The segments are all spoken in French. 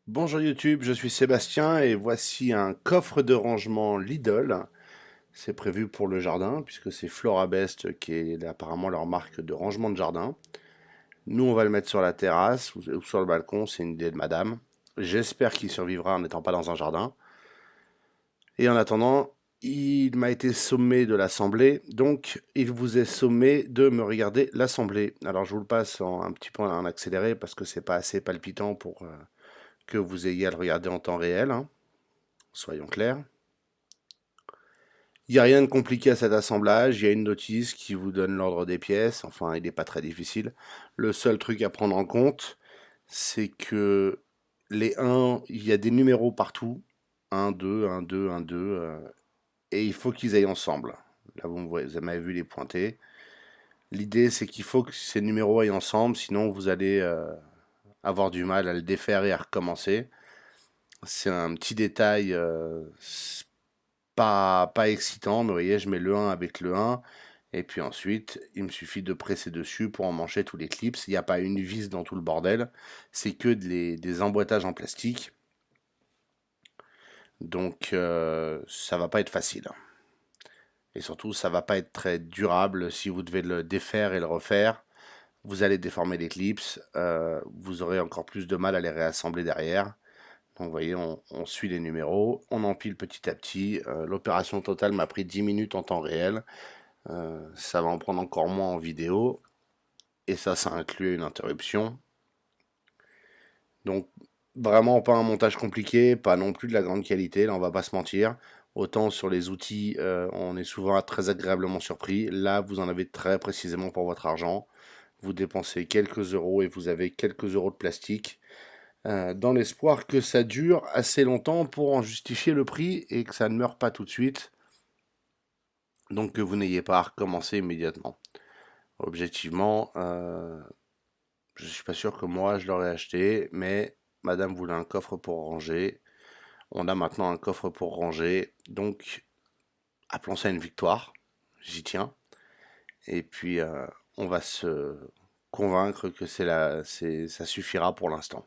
Bonjour YouTube, je suis Sébastien et voici un coffre de rangement Lidl. C'est prévu pour le jardin puisque c'est Florabest qui est apparemment leur marque de rangement de jardin. Nous on va le mettre sur la terrasse ou sur le balcon, c'est une idée de madame. J'espère qu'il survivra en n'étant pas dans un jardin. Et en attendant, il m'a été sommé de l'assembler, donc il vous est sommé de me regarder l'assembler. Alors je vous le passe un petit peu en accéléré parce que c'est pas assez palpitant pour que vous ayez à le regarder en temps réel, hein. Soyons clairs. Il n'y a rien de compliqué à cet assemblage, il y a une notice qui vous donne l'ordre des pièces, enfin il n'est pas très difficile. Le seul truc à prendre en compte, c'est que les 1, il y a des numéros partout, 1, 2, 1, 2, 1, 2, et il faut qu'ils aillent ensemble. Là vous m'avez vu les pointer. L'idée c'est qu'il faut que ces numéros aillent ensemble, sinon vous allez avoir du mal à le défaire et à recommencer. C'est un petit détail pas excitant, mais vous voyez, je mets le 1 avec le 1, et puis ensuite, il me suffit de presser dessus pour emmancher tous les clips. Il n'y a pas une vis dans tout le bordel, c'est que des emboîtages en plastique, donc ça va pas être facile. Et surtout, ça va pas être très durable si vous devez le défaire et le refaire. Vous allez déformer les clips, vous aurez encore plus de mal à les réassembler derrière. Donc vous voyez, on suit les numéros, on empile petit à petit. L'opération totale m'a pris 10 minutes en temps réel. Ça va en prendre encore moins en vidéo. Et ça inclut une interruption. Donc vraiment pas un montage compliqué, pas non plus de la grande qualité, là on va pas se mentir. Autant sur les outils, on est souvent très agréablement surpris. Là, vous en avez très précisément pour votre argent. Vous dépensez quelques euros et vous avez quelques euros de plastique. Dans l'espoir que ça dure assez longtemps pour en justifier le prix et que ça ne meure pas tout de suite. Donc que vous n'ayez pas à recommencer immédiatement. Objectivement, je suis pas sûr que moi je l'aurais acheté, mais madame voulait un coffre pour ranger. On a maintenant un coffre pour ranger, donc appelons ça une victoire. J'y tiens. Et puis on va se convaincre que ça suffira pour l'instant.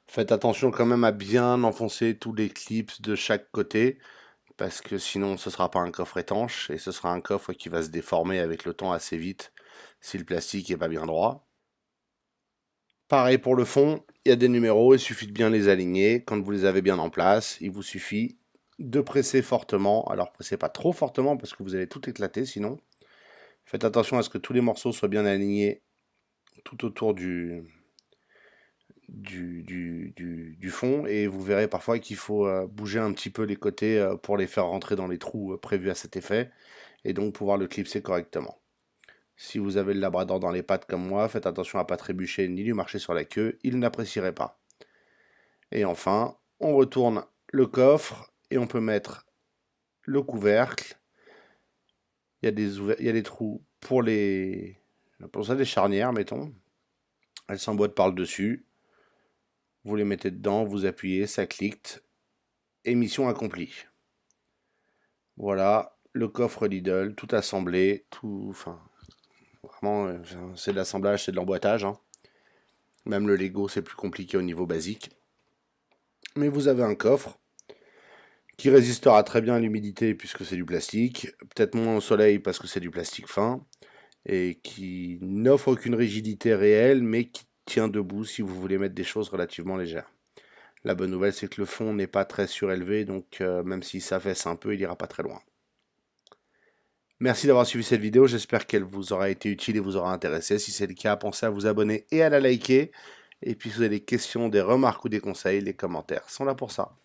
Faites attention quand même à bien enfoncer tous les clips de chaque côté, parce que sinon ce sera pas un coffre étanche, et ce sera un coffre qui va se déformer avec le temps assez vite si le plastique est pas bien droit. Pareil pour le fond, il y a des numéros, il suffit de bien les aligner. Quand vous les avez bien en place, il vous suffit de presser fortement. Alors pressez pas trop fortement parce que vous allez tout éclater sinon. Faites attention à ce que tous les morceaux soient bien alignés tout autour du fond, et vous verrez parfois qu'il faut bouger un petit peu les côtés pour les faire rentrer dans les trous prévus à cet effet, et donc pouvoir le clipser correctement. Si vous avez le labrador dans les pattes comme moi, faites attention à ne pas trébucher ni lui marcher sur la queue, il n'apprécierait pas. Et enfin, on retourne le coffre et on peut mettre le couvercle. Il y a des trous pour ça, des charnières, mettons. Elles s'emboîtent par le dessus. Vous les mettez dedans, vous appuyez, ça clique. Et mission accomplie. Voilà, le coffre Lidl, tout assemblé, tout, enfin, vraiment, c'est de l'assemblage, c'est de l'emboîtage, hein. Même le Lego, c'est plus compliqué au niveau basique. Mais vous avez un coffre qui résistera très bien à l'humidité puisque c'est du plastique, peut-être moins au soleil parce que c'est du plastique fin, et qui n'offre aucune rigidité réelle, mais qui tient debout si vous voulez mettre des choses relativement légères. La bonne nouvelle, c'est que le fond n'est pas très surélevé, donc même s'il s'affaisse un peu, il ira pas très loin. Merci d'avoir suivi cette vidéo, j'espère qu'elle vous aura été utile et vous aura intéressé. Si c'est le cas, pensez à vous abonner et à la liker. Et puis si vous avez des questions, des remarques ou des conseils, les commentaires sont là pour ça.